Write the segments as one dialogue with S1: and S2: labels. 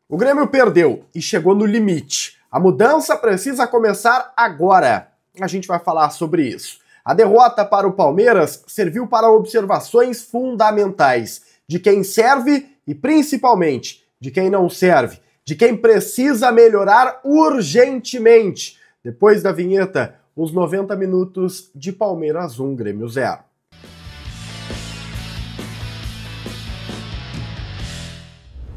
S1: O Grêmio perdeu e chegou no limite. A mudança precisa começar agora. A gente vai falar sobre isso. A derrota para o Palmeiras serviu para observações fundamentais de quem serve e principalmente de quem não serve, de quem precisa melhorar urgentemente. Depois da vinheta, os 90 minutos de Palmeiras 1, Grêmio 0.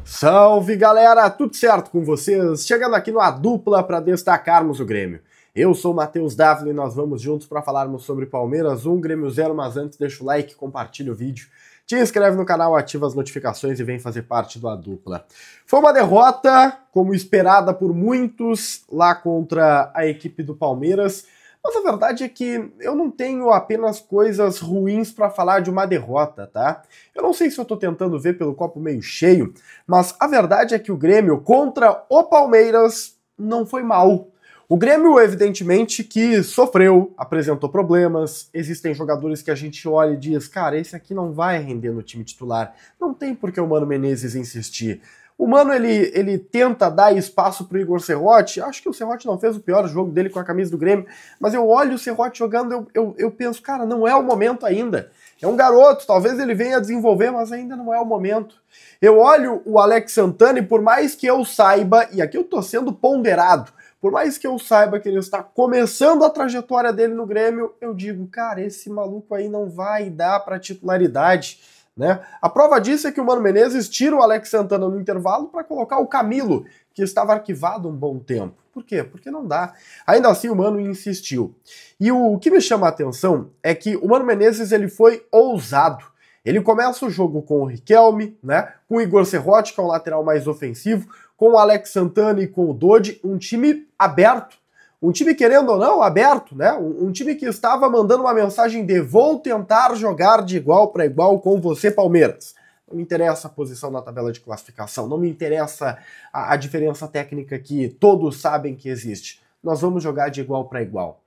S1: Salve galera, tudo certo com vocês? Chegando aqui no A Dupla para destacarmos o Grêmio. Eu sou o Matheus Dávila e nós vamos juntos para falarmos sobre Palmeiras 1, Grêmio 0, mas antes deixa o like, compartilha o vídeo, te inscreve no canal, ativa as notificações e vem fazer parte do A Dupla. Foi uma derrota, como esperada por muitos, lá contra a equipe do Palmeiras, mas a verdade é que eu não tenho apenas coisas ruins para falar de uma derrota, tá? Eu não sei se eu tô tentando ver pelo copo meio cheio, mas a verdade é que o Grêmio contra o Palmeiras não foi mal. O Grêmio, evidentemente, que sofreu, apresentou problemas, existem jogadores que a gente olha e diz, cara, esse aqui não vai render no time titular. Não tem por que o Mano Menezes insistir. O Mano, ele tenta dar espaço pro Igor Serrote. Acho que o Serrote não fez o pior jogo dele com a camisa do Grêmio, mas eu olho o Serrote jogando, eu penso, cara, não é o momento ainda. É um garoto, talvez ele venha a desenvolver, mas ainda não é o momento. Eu olho o Alex Santana e por mais que eu saiba, e aqui eu tô sendo ponderado, por mais que eu saiba que ele está começando a trajetória dele no Grêmio, eu digo, cara, esse maluco aí não vai dar pra titularidade. Né? A prova disso é que o Mano Menezes tira o Alex Santana no intervalo para colocar o Camilo, que estava arquivado um bom tempo. Por quê? Porque não dá. Ainda assim o Mano insistiu. E o que me chama a atenção é que o Mano Menezes ele foi ousado. Ele começa o jogo com o Riquelme, né? Com o Igor Serrote, que é um lateral mais ofensivo, com o Alex Santana e com o Dodi, um time aberto. Um time, querendo ou não, aberto, né? Um time que estava mandando uma mensagem de vou tentar jogar de igual para igual com você, Palmeiras. Não me interessa a posição na tabela de classificação, não me interessa a diferença técnica que todos sabem que existe. Nós vamos jogar de igual para igual.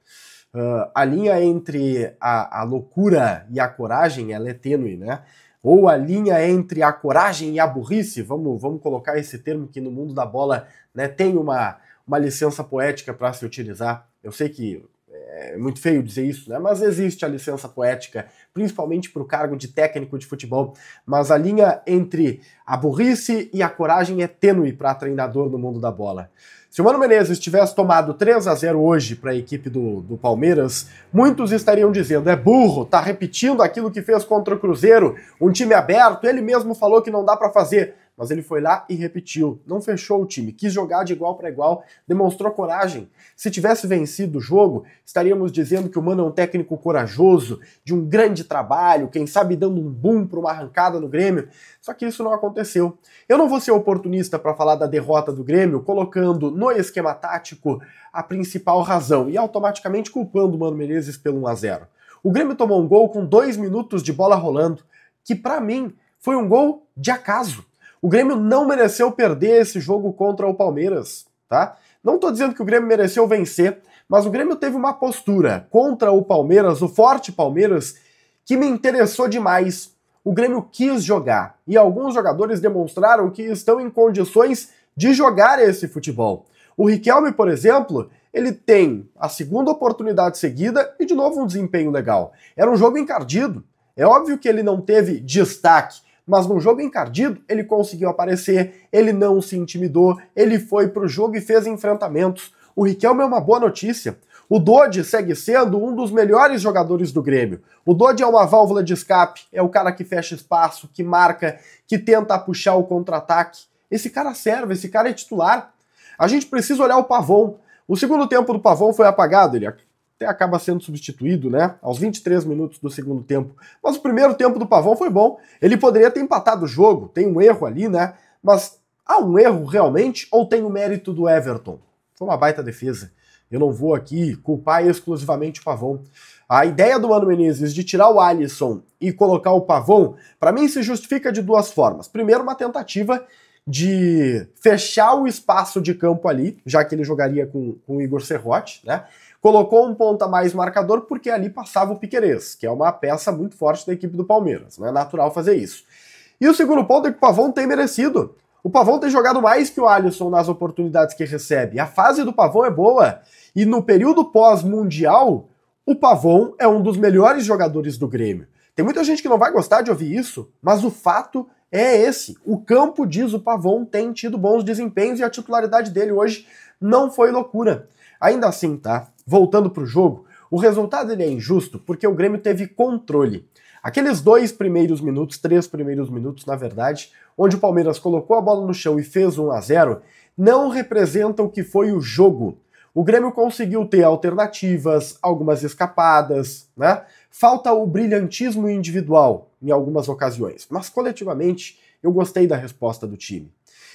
S1: A linha entre a loucura e a coragem, ela é tênue, né? Ou a linha entre a coragem e a burrice, vamos colocar esse termo que no mundo da bola, né, tem uma licença poética para se utilizar. Eu sei que é muito feio dizer isso, né? Mas existe a licença poética, principalmente para o cargo de técnico de futebol. Mas a linha entre a burrice e a coragem é tênue para treinador no mundo da bola. Se o Mano Menezes tivesse tomado 3-0 hoje para a equipe do Palmeiras, muitos estariam dizendo, é burro, tá repetindo aquilo que fez contra o Cruzeiro, um time aberto, ele mesmo falou que não dá para fazer. Mas ele foi lá e repetiu, não fechou o time, quis jogar de igual para igual, demonstrou coragem. Se tivesse vencido o jogo, estaríamos dizendo que o Mano é um técnico corajoso, de um grande trabalho, quem sabe dando um boom para uma arrancada no Grêmio. Só que isso não aconteceu. Eu não vou ser oportunista para falar da derrota do Grêmio, colocando no esquema tático a principal razão e automaticamente culpando o Mano Menezes pelo 1-0. O Grêmio tomou um gol com 2 minutos de bola rolando, que para mim foi um gol de acaso. O Grêmio não mereceu perder esse jogo contra o Palmeiras, tá? Não tô dizendo que o Grêmio mereceu vencer, mas o Grêmio teve uma postura contra o Palmeiras, o forte Palmeiras, que me interessou demais. O Grêmio quis jogar, e alguns jogadores demonstraram que estão em condições de jogar esse futebol. O Riquelme, por exemplo, ele tem a segunda oportunidade seguida e de novo um desempenho legal. Era um jogo encardido. É óbvio que ele não teve destaque, mas num jogo encardido, ele conseguiu aparecer, ele não se intimidou, ele foi pro jogo e fez enfrentamentos. O Riquelme é uma boa notícia. O Dodi segue sendo um dos melhores jogadores do Grêmio. O Dodi é uma válvula de escape, é o cara que fecha espaço, que marca, que tenta puxar o contra-ataque. Esse cara serve, esse cara é titular. A gente precisa olhar o Pavon. O segundo tempo do Pavon foi apagado, ele até acaba sendo substituído, né, aos 23 minutos do segundo tempo. Mas o primeiro tempo do Pavon foi bom. Ele poderia ter empatado o jogo, tem um erro ali, né, mas há um erro realmente ou tem o mérito do Everton? Foi uma baita defesa. Eu não vou aqui culpar exclusivamente o Pavon. A ideia do Mano Menezes de tirar o Alisson e colocar o Pavon, para mim se justifica de duas formas. Primeiro, uma tentativa de fechar o espaço de campo ali, já que ele jogaria com o Igor Serrote, né? Colocou um ponta mais marcador porque ali passava o Piquerez, que é uma peça muito forte da equipe do Palmeiras. Não é natural fazer isso. E o segundo ponto é que o Pavon tem merecido. O Pavão tem jogado mais que o Alisson nas oportunidades que recebe. A fase do Pavão é boa. E no período pós-mundial, o Pavão é um dos melhores jogadores do Grêmio. Tem muita gente que não vai gostar de ouvir isso, mas o fato é esse. O campo diz o Pavão tem tido bons desempenhos e a titularidade dele hoje não foi loucura. Ainda assim, tá? Voltando pro jogo, o resultado ele é injusto porque o Grêmio teve controle. Aqueles 3 primeiros minutos, na verdade, onde o Palmeiras colocou a bola no chão e fez 1-0, não representam o que foi o jogo. O Grêmio conseguiu ter alternativas, algumas escapadas, né? Falta o brilhantismo individual em algumas ocasiões, mas coletivamente eu gostei da resposta do time.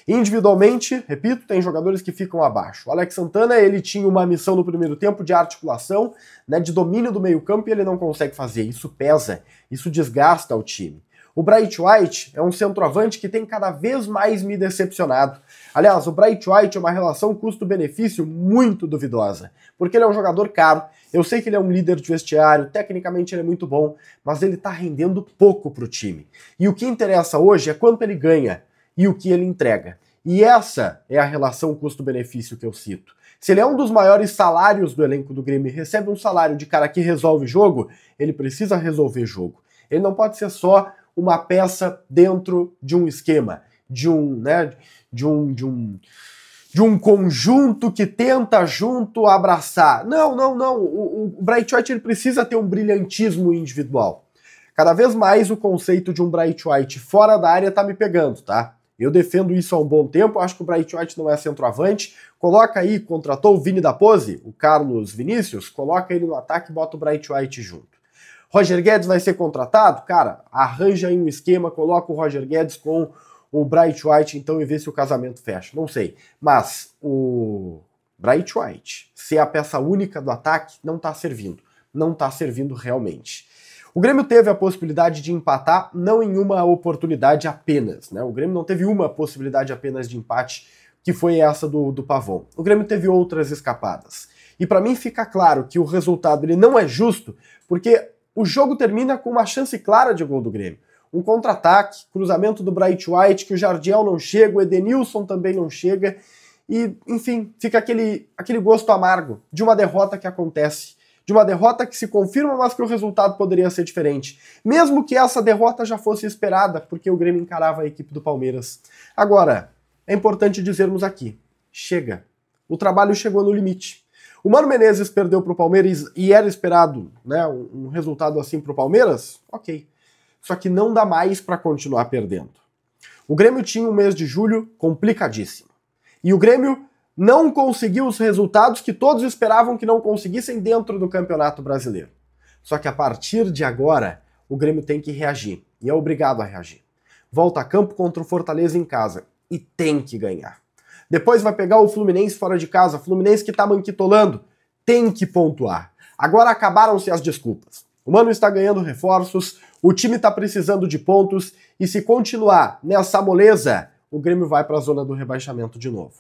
S1: Individualmente, repito, tem jogadores que ficam abaixo. O Alex Santana, ele tinha uma missão no primeiro tempo de articulação, né, de domínio do meio-campo e ele não consegue fazer. Isso pesa, isso desgasta o time. O Bright White é um centroavante que tem cada vez mais me decepcionado. Aliás, o Bright White é uma relação custo-benefício muito duvidosa, porque ele é um jogador caro, eu sei que ele é um líder de vestiário, tecnicamente ele é muito bom, mas ele tá rendendo pouco pro time. E o que interessa hoje é quanto ele ganha e o que ele entrega. E essa é a relação custo-benefício que eu cito. Se ele é um dos maiores salários do elenco do Grêmio e recebe um salário de cara que resolve jogo, ele precisa resolver jogo. Ele não pode ser só uma peça dentro de um esquema, de um conjunto que tenta junto abraçar. Não. O Bright White ele precisa ter um brilhantismo individual. Cada vez mais o conceito de um Bright White fora da área tá me pegando, tá? Eu defendo isso há um bom tempo, acho que o Bright White não é centroavante. Coloca aí, contratou o Vini da Pose, o Carlos Vinícius, coloca ele no ataque e bota o Bright White junto. Roger Guedes vai ser contratado? Cara, arranja aí um esquema, coloca o Roger Guedes com o Bright White então e vê se o casamento fecha. Não sei. Mas o Bright White ser a peça única do ataque não tá servindo. Não tá servindo realmente. O Grêmio teve a possibilidade de empatar, não em uma oportunidade apenas, né? O Grêmio não teve uma possibilidade apenas de empate, que foi essa do Pavão. O Grêmio teve outras escapadas. E para mim fica claro que o resultado ele não é justo, porque o jogo termina com uma chance clara de gol do Grêmio. Um contra-ataque, cruzamento do Bright White, que o Jardiel não chega, o Edenilson também não chega, e, enfim, fica aquele gosto amargo de uma derrota que acontece. De uma derrota que se confirma, mas que o resultado poderia ser diferente. Mesmo que essa derrota já fosse esperada, porque o Grêmio encarava a equipe do Palmeiras. Agora, é importante dizermos aqui, chega. O trabalho chegou no limite. O Mano Menezes perdeu para o Palmeiras e era esperado, né, um resultado assim para o Palmeiras? Ok. Só que não dá mais para continuar perdendo. O Grêmio tinha um mês de julho complicadíssimo. E o Grêmio não conseguiu os resultados que todos esperavam que não conseguissem dentro do Campeonato Brasileiro. Só que a partir de agora, o Grêmio tem que reagir. E é obrigado a reagir. Volta a campo contra o Fortaleza em casa. E tem que ganhar. Depois vai pegar o Fluminense fora de casa. Fluminense que tá manquitolando. Tem que pontuar. Agora acabaram-se as desculpas. O Mano está ganhando reforços, o time está precisando de pontos, e se continuar nessa moleza, o Grêmio vai para a zona do rebaixamento de novo.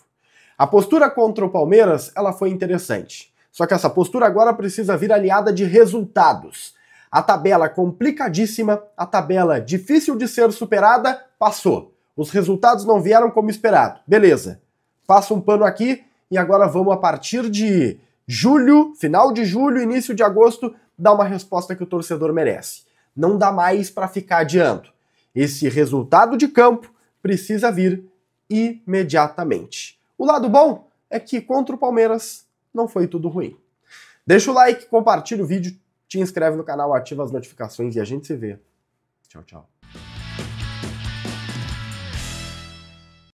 S1: A postura contra o Palmeiras, ela foi interessante. Só que essa postura agora precisa vir aliada de resultados. A tabela complicadíssima, a tabela difícil de ser superada, passou. Os resultados não vieram como esperado. Beleza. Passa um pano aqui e agora vamos a partir de julho, final de julho, início de agosto, dar uma resposta que o torcedor merece. Não dá mais para ficar adiando. Esse resultado de campo precisa vir imediatamente. O lado bom é que contra o Palmeiras não foi tudo ruim. Deixa o like, compartilha o vídeo, te inscreve no canal, ativa as notificações e a gente se vê. Tchau, tchau.